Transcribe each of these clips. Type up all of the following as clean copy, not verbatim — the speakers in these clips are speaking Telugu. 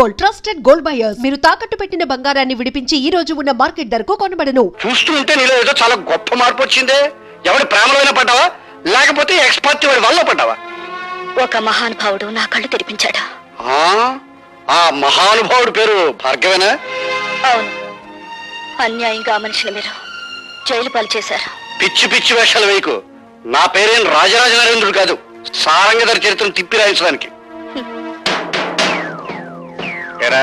Gold, trusted gold buyers. మీరు తాకట్టు పెట్టిన బంగారాన్ని విడిపించి ఈ రోజు ఉన్న మార్కెట్ ధరకు కొనబడను. చూస్తూ ఉంటే నీలో ఏదో చాలా గొప్ప మార్పు వచ్చిందే. ఎవరి ప్రేమలోనే పడ్డావా, లేకపోతే ఎక్స్పర్ట్ వాడి వల్ల పడ్డావా? ఒక మహానుభావుడు నా కళ్ళు తెరిపించాడు. ఆ మహానుభావుడి పేరు భార్గవేనా? అవును, అన్యాయంగా ఆ మనిషిని మీరు జైలు పాలు చేశారు. పిచ్చి పిచ్చి వేషాలు వేయకు. నా పేరేం రాజరాజ నరేంద్రుడు కాదు, సారంగధర చరిత్రను తిప్పి రాయించడానికి. ఏరా,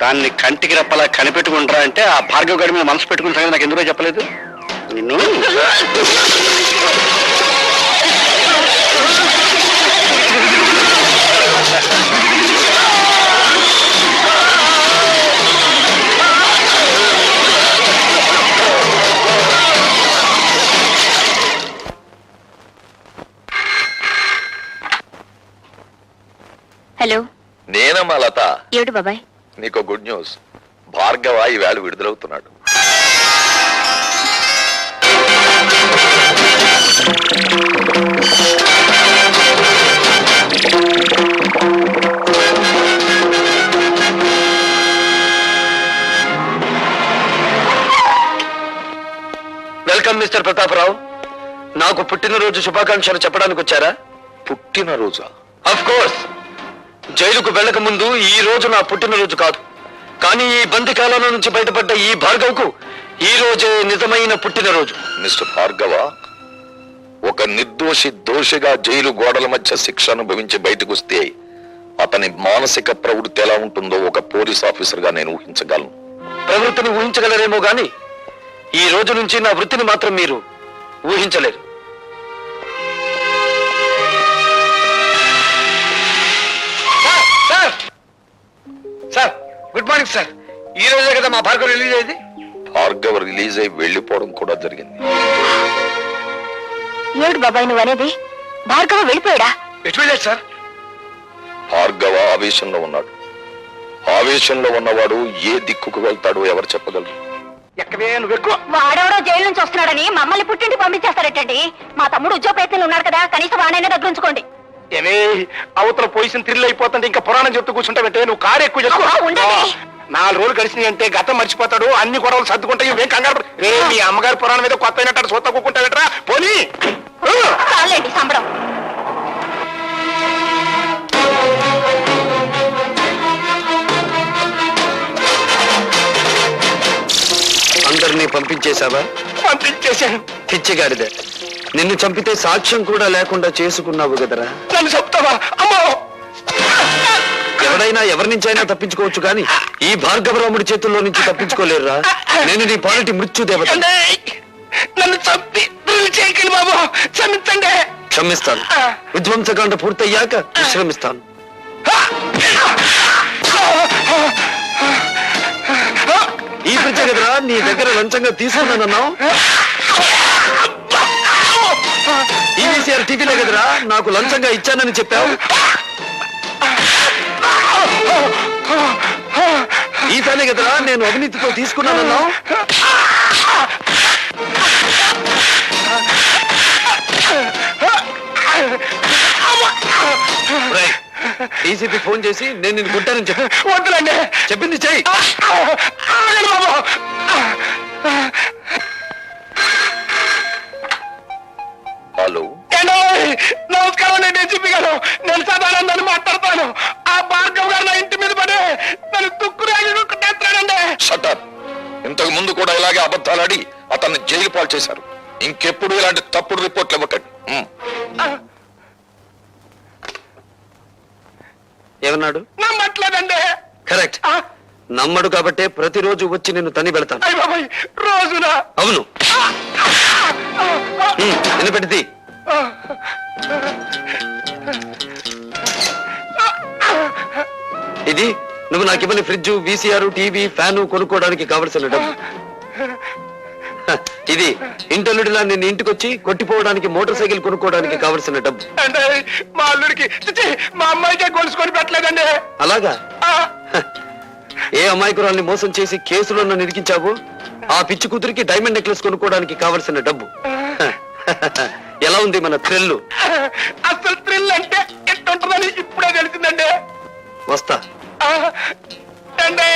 దాన్ని కంటికి రెప్పలా కనిపెట్టుకుంటారా అంటే ఆ భార్గవ్ గారి మీద మనసు పెట్టుకున్న సంగతి నాకు ఎందుకో చెప్పలేదు. నిన్ను హలో, నేనమ్మా లత. ఏడు బాబాయ్? నీకు గుడ్ న్యూస్. భార్గవ ఈవేళ విడుదలవుతున్నాడు. Welcome mister Pratap Rao. నాకు పుట్టినరోజు శుభాకాంక్షలు చెప్పడానికి వచ్చారా? పుట్టినరోజా? Of course. జైలుకు వెళ్ళక ముందు ఈ రోజు నా పుట్టినరోజు కాదు, కానీ ఈ బందికాలం నుంచి బయటపడ్డ ఈ భార్గవ్కు ఈ రోజే నిజమైన పుట్టినరోజు. మిస్టర్ భార్గవ, ఒక నిర్దోషి దోషిగా జైలు గోడల మధ్య శిక్ష అనుభవించి బయటకు వస్తే అతని మానసిక ప్రవృత్తి ఎలా ఉంటుందో ఒక పోలీస్ ఆఫీసర్ గా నేను ఊహించగలను. ప్రవృత్తిని ఊహించగలరేమో గాని ఈ రోజు నుంచి నా వృత్తిని మాత్రం మీరు ఊహించలేరు. Sir, good morning sir. ఈ రోజే కదా మా భార్గవ్ రిలీజ్ అయింది. భార్గవ రిలీజ్ అయి వెళ్లిపోవడం కూడా జరిగింది. ఏడు బాబాయ్ నువ్వు అనేది? భార్గవ వెళ్ళిపోయాడా? ఎటు వెళ్ళాడు సార్? భార్గవ ఆవేశంలో ఉన్నాడు. ఆవేశంలో ఉన్నవాడు ఏ దిక్కుకు వెళ్తాడో ఎవరు చెప్పగలరు? ఎక్కవే నువ్వు ఎక్కువ. వాడెవడో జైలు నుంచి వస్తున్నాడని మమ్మల్ని పుట్టింటి పంపించేస్తారటండి. మా తమ్ముడు ఉద్యోగ ప్రయత్నంలో ఉన్నాడు కదా, కనీసం వాడైనా దగ్గర ఉంచుకోండి. ఏమే, అవతల పొజిషన్ థ్రిల్ అయిపోతుంటే ఇంకా పురాణం చెప్తూ కూర్చుంటావంటే నువ్వు కారు ఎక్కువ చేసుకో. 4 రోజులు గడిచినాయి అంటే గతం మర్చిపోతాడు, అన్ని గొడవలు సర్దుకుంటాయి. ఏం కంగారు. మీ అమ్మగారి పురాణం మీద కొత్త అయినట్టు సొత్త కూకుంటావేట్రా? పోనీ చాలండి సంబడం. అందరినీ పంపించేశావా? పంపించేశాను. పిచ్చిగాడిదే, నిన్ను చంపితే సాక్ష్యం కూడా లేకుండా చేసుకున్నావు కదరా. నన్ను చెప్తావా? అమ్మో, ఎవరైనా ఎవరి నుంచైనా తప్పించుకోవచ్చు కానీ ఈ భార్గవరాముడి చేతుల్లో నుంచి తప్పించుకోలేరురా. నేను నీ పాలిటి మృత్యుదేవత. నన్ను చంపి చేయకండి బాబు, క్షమించండి. క్షమిస్తాను. విధ్వంసకాండ పూర్తయ్యాక విశ్రమిస్తాను. ఈ పిచ్చ కదరా నీ దగ్గర లంచంగా తీసుకున్నానన్నావు. ఈవీసీఆర్ టీవీలో కదరా నాకు లంచంగా ఇచ్చానని చెప్పావు. ఈ పని కదరా నేను అవినీతితో తీసుకున్నానన్నావు. డీసీపీ ఫోన్ చేసి నేను నిన్ను కొట్టానని చెప్పి. వద్దులండి, చెప్పింది చెయ్యి. హలో, నమస్కారం. నేను డీసీపీ గారు, నేను సదానందాన్ని మాట్లాడతాను. ఆ భార్గవ్ గారు నా ఇంటి మీద పడే నన్ను తుక్కురాజుకుంటానండి. షటప్. ఇంతకు ముందు కూడా ఇలాగే అబద్ధాలాడి అతన్ని జైలు పాలు చేశారు. ఇంకెప్పుడు ఇలాంటి తప్పుడు రిపోర్ట్లు ఇవ్వకండి. ఏమన్నాడు? నమ్మట్లేదండి. కరెక్ట్, నమ్మడు కాబట్టే ప్రతిరోజు వచ్చి నిన్ను తని పెడతాను. రోజునా? అవును. వినపెట్టింది. ఇది నువ్వు నాకు ఇవ్వని ఫ్రిడ్జ్, వీసీఆర్, టీవీ, ఫ్యాను కొనుక్కోవడానికి కావలసిన డబ్బు. ఇది ఇంటల్లుడిలా నిన్ను ఇంటికొచ్చి కొట్టిపోవడానికి మోటార్ సైకిల్ కొనుక్కోవడానికి కావలసిన డబ్బు. మా అల్లుడికి మా అమ్మాయికే కొలుసుకొని పెట్టలేదండి. అలాగా? ఏ అమాయకురాల్ని మోసం చేసి కేసులో నన్ను ఇరికించావు, ఆ పిచ్చి కూతురికి డైమండ్ నెక్లెస్ కొనుక్కోవడానికి కావలసిన డబ్బు. ఎలా ఉంది మన థ్రిల్? అసలు థ్రిల్ అంటే ఎట్టుంటుందని ఇప్పుడే తెలిసిందండి. వస్తా. అంటే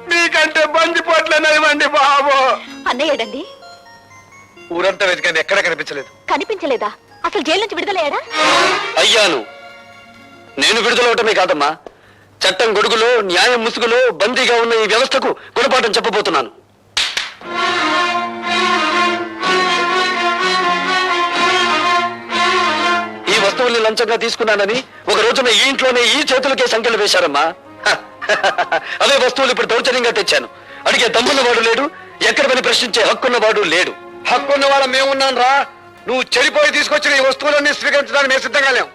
మీకంటే బందిపోట్లేనివ్వండి బాబు. అన్నయ్యడండి ఊరంతా వెతికాను, ఎక్కడ కనిపించలేదు. కనిపించలేదా? అసలు జైలు నుంచి విడుదలయ్యాడా? అయ్యాను. నేను విడుదలవటమే కాదమ్మా, చట్టం గొడుగులో న్యాయం ముసుగులో బందీగా ఉన్న ఈ వ్యవస్థకు గుణపాఠం చెప్పబోతున్నాను. ఈ వస్తువుల్ని లంచంగా తీసుకున్నానని ఒక రోజున ఈ ఇంట్లోనే ఈ చేతులకే సంఖ్యలు వేశారమ్మా. అవే వస్తువులు ఇప్పుడు దౌర్జన్యంగా తెచ్చాను. అడిగే దమ్మున్నవాడు లేడు, ఎక్కడ పని ప్రశ్నించే హక్కున్నవాడు లేడు. హక్కున్న వాళ్ళ మేమున్నాను రా. నువ్వు చెడిపోయి తీసుకొచ్చిన ఈ వస్తువులన్నీ స్వీకరించడానికి మేము సిద్ధంగా లేం.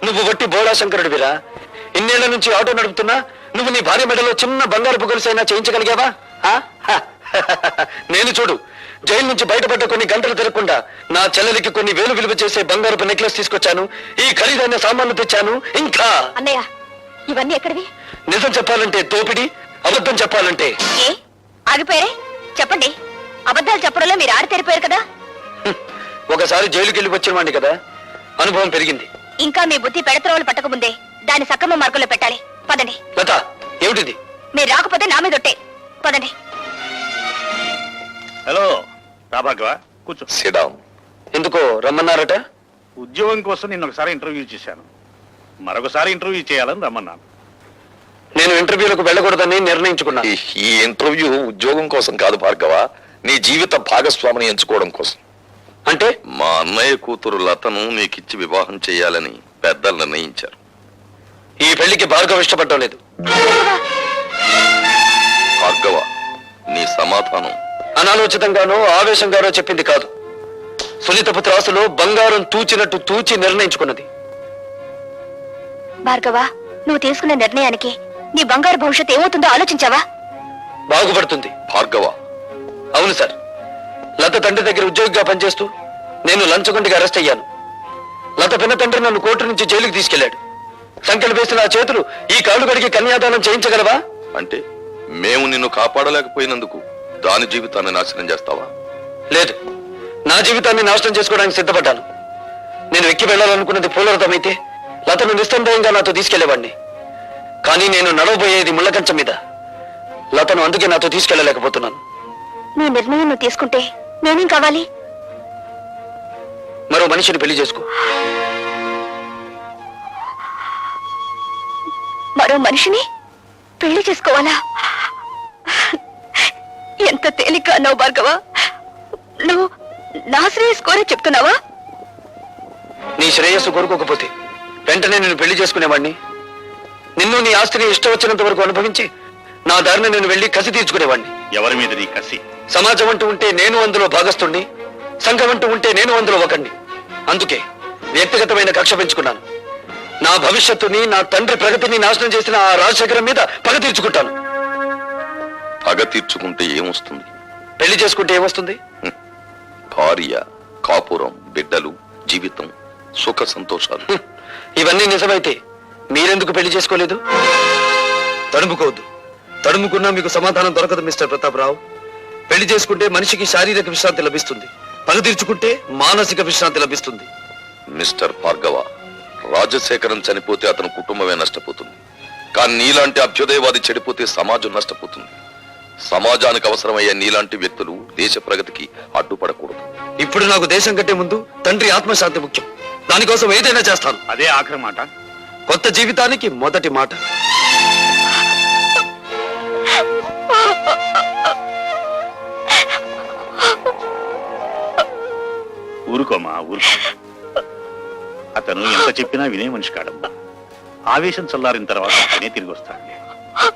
నువ్వు వట్టి బోళా శంకరుడివిరా. ఇన్నేళ్ల నుంచి ఆటో నడుపుతున్నా నువ్వు నీ భార్య మెడలో చిన్న బంగారు గొలుసైనా చేయించగలిగావా? నేను చూడు, జైలు నుంచి బయటపడ్డ కొన్ని గంటలు తిరగకుండా నా చెల్లెలికి కొన్ని వేలు విలువ చేసే బంగారపు నెక్లెస్ తీసుకొచ్చాను, ఈ ఖరీదైన సామాన్లు తెచ్చాను. ఇంకా అన్నయ్య ఇవన్నీ ఎక్కడివి? నిజం చెప్పాలంటే దోపిడి, అబద్ధం చెప్పాలంటే ఏ ఆగిపోయారే? చెప్పండి. అబద్ధాలు చెప్పడంలో మీరు ఆరితేరిపోయారు కదా. ఒకసారి జైలుకి వెళ్ళి వచ్చిన వాడిని కదా, అనుభవం పెరిగింది. ఇంకా మీ బుద్ధి పెడత్రోలు పట్టకముందే దాన్ని సక్రమ మార్గంలో పెట్టాలి. పదండి. లత, ఏమిటిది? మీరు రాకపోతే నా మీద ఒట్టే. పదండి. హలో రాభాగవ, కూర్చో. సిడాం. ఎందుకో రమ్మన్నారట? ఉద్యోగం కోసం నిన్న ఒకసారి ఇంటర్వ్యూ చేశాను, మరొకసారి ఇంటర్వ్యూ చేయాలని రమ్మన్నాను. నేను ఇంటర్వ్యూలకు వెళ్ళకూడదని నిర్ణయించుకున్నాను. ఈ ఇంటర్వ్యూ ఉద్యోగం కోసం కాదు భార్గవ, నీ జీవిత భాగస్వామిని ఎంచుకోవడం కోసం. అంటే మా అన్నయ్య కూతురు లతను నీకిచ్చి వివాహం చేయాలని పెద్దలు నిర్ణయించారు. ఈ పెళ్లికి భార్గవ ఇష్టపడటం లేదు. భార్గవ, నీ సమాధానం అనాలోచితంగానో ఆవేశంగానో చెప్పింది కాదు. సునీతపు త్రాసులో బంగారం తూచినట్టు తూచి నిర్ణయించుకున్నది. భార్గవ, నువ్వు తీసుకున్న నిర్ణయానికి నీ బంగారు భవిష్యత్తు ఏమవుతుందో ఆలోచించావా? బాగుపడుతుంది. భార్గవ, అవును సార్, లత తండ్రి దగ్గర ఉద్యోగిగా పనిచేస్తూ నేను లంచగొండిగా అరెస్ట్ అయ్యాను. లత పిన్న తండ్రి నన్ను కోర్టు నుంచి జైలుకి తీసుకెళ్లాడు. సంఖ్యలు వేసిన ఆ చేతులు ఈ కాళ్ళు కడిగి కన్యాదానం చేయించగలవా? అంటే మేము నిన్ను కాపాడలేకపోయినందుకు దాని జీవితాన్ని నాశనం చేస్తావా? లేదు, నా జీవితాన్ని నాశనం చేసుకోవడానికి సిద్ధపడ్డాను. నేను ఎక్కి వెళ్ళాలనుకున్నది పూలరథమైతే లతను నిస్సందేహంగా నాతో తీసుకెళ్లేవాడిని. కానీ నేను నడవబోయేది ముళ్ళకంచం మీద. లతను అందుకే నాతో తీసుకెళ్లలేకపోతున్నాను. నీ నిర్ణయం నువ్వు తీసుకుంటే నేనేం కావాలి? మరో మనిషిని పెళ్లి చేసుకో. మరో మనిషిని పెళ్లి చేసుకోవాలా? ఎంత తేలిక అన్నావు భార్గవ. నువ్వు నా శ్రేయస్ కోరే చెప్తున్నావా? నీ శ్రేయస్సు కోరుకోకపోతే వెంటనే నేను పెళ్లి చేసుకునేవాడిని. నిన్ను నీ ఆస్తిని ఇష్టం వచ్చినంత వరకు అనుభవించి నా దారిని నేను వెళ్లి కసి తీర్చుకునేవాడిని. ఎవరి మీద నీ కసి? సమాజం అంటూ ఉంటే నేను అందులో భాగస్తుణ్ణి, సంఘం అంటూ ఉంటే నేను అందులో ఒకణ్ణి. అందుకే వ్యక్తిగతమైన కక్ష పెంచుకున్నాను. నా భవిష్యత్తుని, నా తండ్రి ప్రగతిని నాశనం చేసిన ఆ రాజశేఖరం మీద పగ తీర్చుకుంటాను. పగ తీర్చుకుంటే ఏమొస్తుంది? పెళ్లి చేసుకుంటే ఏమొస్తుంది? భార్య, కాపురం, బిడ్డలు, జీవితం, సుఖ సంతోషాలు. ఇవన్నీ నిజమైతే మీరెందుకు పెళ్లి చేసుకోలేదు? తడుముకోవద్దు. తడుముకున్నా మీకు సమాధానం దొరకదు మిస్టర్ ప్రతాపరావు. పెళ్లి చేసుకుంటే మనిషికి శారీరక విశ్రాంతి లభిస్తుంది, పగ తీర్చుకుంటే మానసిక విశ్రాంతి లభిస్తుంది. మిస్టర్ భార్గవ, రాజశేఖరం చనిపోతే అతని కుటుంబమే నష్టపోతుంది. కానీ నీలాంటి అభ్యుదయవాది చెడిపోతే సమాజం నష్టపోతుంది. సమాజానికి అవసరమయ్యే నీలాంటి వ్యక్తులు దేశ ప్రగతికి అడ్డుపడకూడదు. ఇప్పుడు నాకు దేశం కంటే ముందు తండ్రి ఆత్మశాంతి ముఖ్యం. దానికోసం ఏదైనా చేస్తాను. అదే ఆఖరి మాట. కొత్త జీవితానికి మొదటి మాట. ఊరుకోమా, ఊరుకో. అతను ఎంత చెప్పినా వినే మనిషి కాడమ్మా. ఆవేశం చల్లారిన తర్వాత అతనే తిరిగి వస్తాడులే.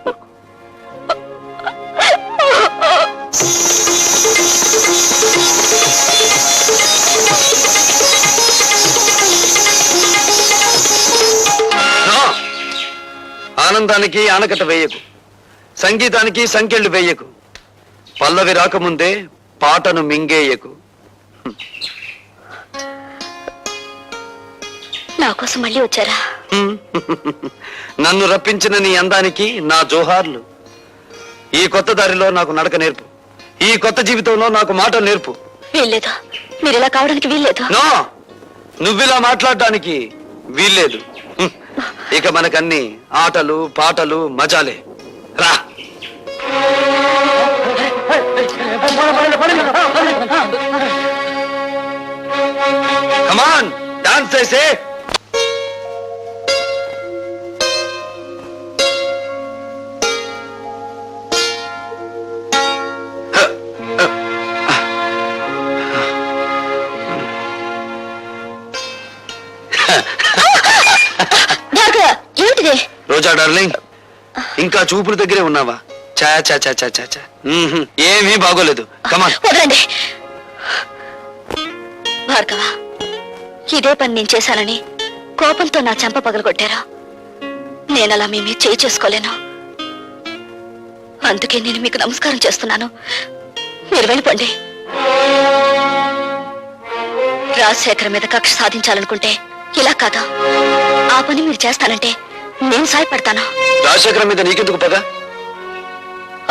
ఊరుకో. ఆనందానికి ఆనకట్ట వేయకు, సంగీతానికి సంకెళ్ళు వేయకు, పల్లవి రాకముందే పాటను మింగేయకు. నా కోసం మళ్ళీ వచ్చారా? నన్ను రప్పించిన నీ అందానికి నా జోహార్లు. ఈ కొత్త దారిలో నాకు నడక నేర్పు, ఈ కొత్త జీవితంలో నాకు మాట నేర్పు. వీల్లేదు, మీరు ఇలా కావడానికి వీల్లేదు. నో, నువ్విలా మాట్లాడడానికి వీల్లేదు. ఇక మనకన్నీ ఆటలు పాటలు మజాలే. రా. కమాన్ డాన్స్ చేసే. ఏంటిది? రోజా డార్లింగ్, ఇంకా చూపుల దగ్గరే ఉన్నావా? చా చా చా చా చా చా. ఏమీ బాగోలేదు. కమాన్. వదలండి భార్గవ, ఇదే పని నేను చేశానని కోపంతో నా చెంప పగలగొట్టారా? నేనలా మీ మీద చేయి చేసుకోలేను. అందుకే నేను మీకు నమస్కారం చేస్తున్నాను. మీరు వెళ్ళిపోండి. రాజశేఖర్ మీద కక్ష సాధించాలనుకుంటే ఇలా కాదా? ఆ పని మీరు చేస్తానంటే నేను సాయపడతాను. రాజశేఖరం మీద నీకెందుకు పగ?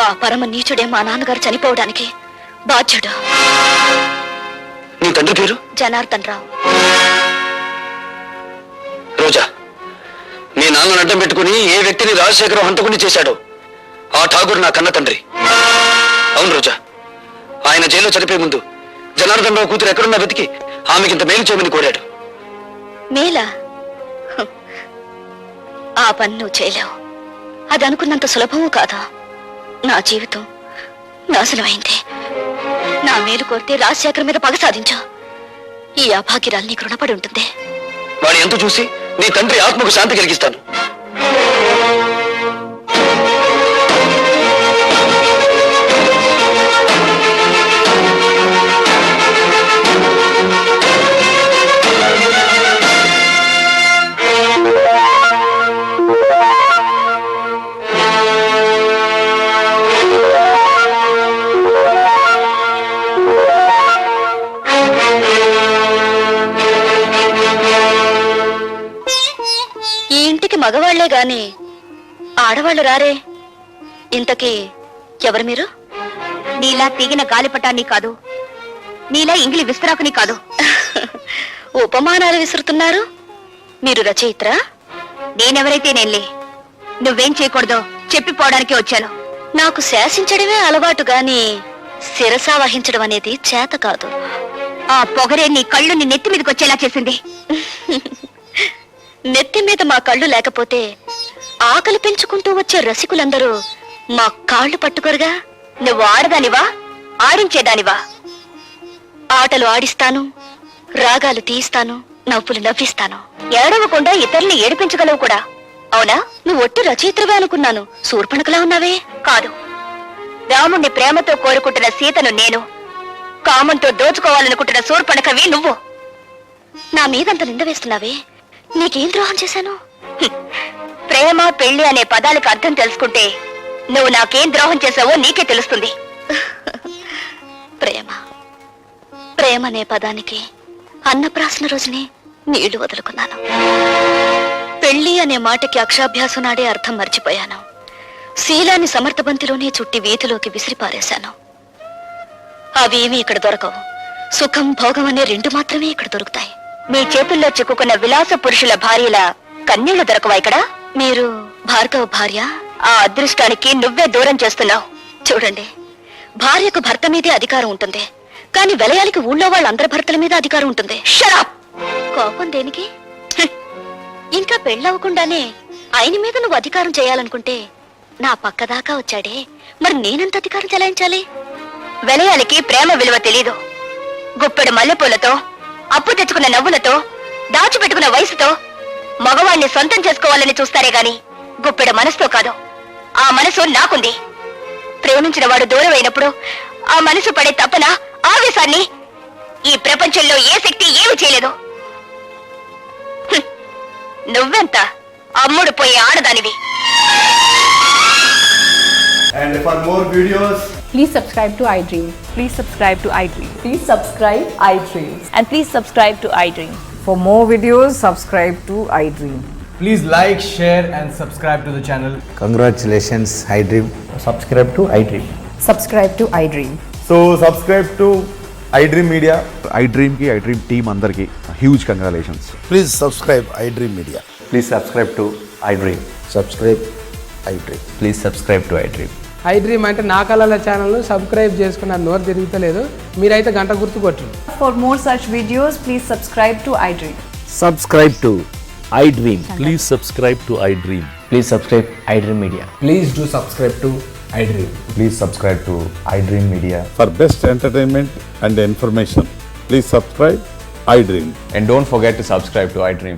ఆ పరమ నీచుడే మా నాన్నగారు చనిపోవడానికి బాధ్యుడు. నీ తండ్రి పేరు? జనార్దన్ రావు. రోజా, మీ నాన్నను అడ్డం పెట్టుకుని ఏ వ్యక్తిని రాజశేఖరం హంతకుని చేశాడో ఆ ఠాగూర్ నా కన్న తండ్రి. అవును రోజా, ఆయన జైల్లో చనిపోయే ముందు జనార్దన్ రావు కూతురు ఎక్కడున్నా వెతికి ఆమెకింత మేలు చేయమని కోరాడు. మేలా? ఆ పని నువ్వు చేయలేవు. అది అనుకున్నంత సులభము కాదా? నా జీవితం నాశనమైంది. నా మేలు కోరితే రాజశేఖర్ మీద పగ సాధించు. ఈ అభాగ్యరాలు నీకు రుణపడి ఉంటుంది. వాడి ఎంత చూసి నీ తండ్రి ఆత్మకు శాంతి కలిగిస్తాను. ఈ ఇంటికి మగవాళ్లే గాని ఆడవాళ్లు రారే. ఇంతకీ ఎవరు మీరు? నీలా తీగిన గాలిపటాన్ని కాదు, నీలా ఇంగిలి విస్తరాకుని కాదు. ఉపమానాలు విసురుతున్నారు. మీరు రచయిత్రా? నేనెవరైతే నేనులే. నువ్వేం చేయకూడదో చెప్పిపోవడానికి వచ్చాను. నాకు శాసించడమే అలవాటు గాని శిరసా వహించడం అనేది చేత కాదు. ఆ పొగరే నీ కళ్ళు నీ నెత్తి మీదకి వచ్చేలా చేసింది. నెత్తి మీద మా కళ్ళు లేకపోతే ఆకలి పెంచుకుంటూ వచ్చే రసికులందరూ మా కాళ్ళు పట్టుకోరుగా. నువ్వు ఆడదానివా, ఆడించేదానివా? ఆటలు ఆడిస్తాను, రాగాలు తీయిస్తాను, నవ్వులు నవ్విస్తాను. ఏడవకుండా ఇతరుల్ని ఏడిపించగలవు కూడా. అవునా? నువ్వు ఒట్టు రచయిత్రవే అనుకున్నాను. శూర్పణఖలా ఉన్నావే. కాదు, రాముణ్ణి ప్రేమతో కోరుకుంటున్న సీతను నేను, కామంతో దోచుకోవాలనుకుంటున్న శూర్పణఖవి నువ్వు. నా మీదంత నింద వేస్తున్నావే. నీకేం ద్రోహం చేశాను? ప్రేమ పెళ్లి అనే పదాలకు అర్థం తెలుసుకుంటే నువ్వు నాకేం ద్రోహం చేశావో నీకే తెలుస్తుంది. ప్రేమ ప్రేమ అనే పదానికి అన్నప్రాసన రోజునే నీళ్లు వదులుకున్నాను. పెళ్లి అనే మాటకి అక్షాభ్యాసం నాడే అర్థం మర్చిపోయాను. శీలాన్ని సమర్థబంతిలోనే చుట్టి వీధిలోకి విసిరిపారేశాను. అవేమీ ఇక్కడ దొరకవు. సుఖం భోగం అనే రెండు మాత్రమే ఇక్కడ దొరుకుతాయి. మీ చేతుల్లో చిక్కుకున్న విలాస పురుషుల భార్యల కన్నీళ్లు దొరకవా ఇక్కడ? మీరు భార్గవ భార్య? ఆ అదృష్టానికి నువ్వే దూరం చేస్తున్నావు. చూడండి, భార్యకు భర్త మీదే అధికారం ఉంటుంది, కానీ విలయానికి ఊళ్ళో వాళ్ళందరి భర్తల మీద అధికారం ఉంటుంది. షరాప్! కోపం దేనికి? ఇంకా పెళ్ళవకుండానే ఆయన మీద నువ్వు అధికారం చేయాలనుకుంటే నా పక్కదాకా వచ్చాడే, మరి నేనెంత అధికారం చెలాయించాలి? విలయాలకి ప్రేమ విలువ తెలీదు. గుప్పెడు మల్లెపూలతో, అప్పు తెచ్చుకున్న నవ్వులతో, దాచిపెట్టుకున్న వయసుతో మగవాణ్ణి సొంతం చేసుకోవాలని చూస్తారే గాని గుప్పెడు మనసుతో కాదు. ఆ మనసు నాకుంది. ప్రేమించిన వాడు దూరం అయినప్పుడు ఆ మనసు పడే తపన, ఆవేశాన్ని ఈ ప్రపంచంలో ఏ శక్తి ఏమి చేయలేదు. నువ్వెంత అమ్ముడు పోయే ఆడదానివి. And for more videos, Please subscribe to iDream. Please subscribe to iDream. Please subscribe iDream. And please subscribe to iDream. For more videos, subscribe to iDream. please like, share and subscribe to the channel. Congratulations, iDream. Subscribe to iDream. Subscribe to iDream. So subscribe to iDream Media. iDream team అందరికి huge congratulations. Please subscribe iDream Media. Please subscribe to iDream. Subscribe iDream. Please subscribe to iDream. I dream అంటే నా కళల ఛానల్ సబ్స్క్రైబ్ చేసుకున్న నోరు తిరుగుతలేదు, మీరైతే గంట గుర్తు కొట్టండి. For more such videos, please subscribe to iDream. Subscribe to iDream. Please subscribe to iDream. Please subscribe iDream Media. Please do subscribe to iDream. Please subscribe to iDream Media. For best entertainment and information, please subscribe iDream. And don't forget to subscribe to iDream.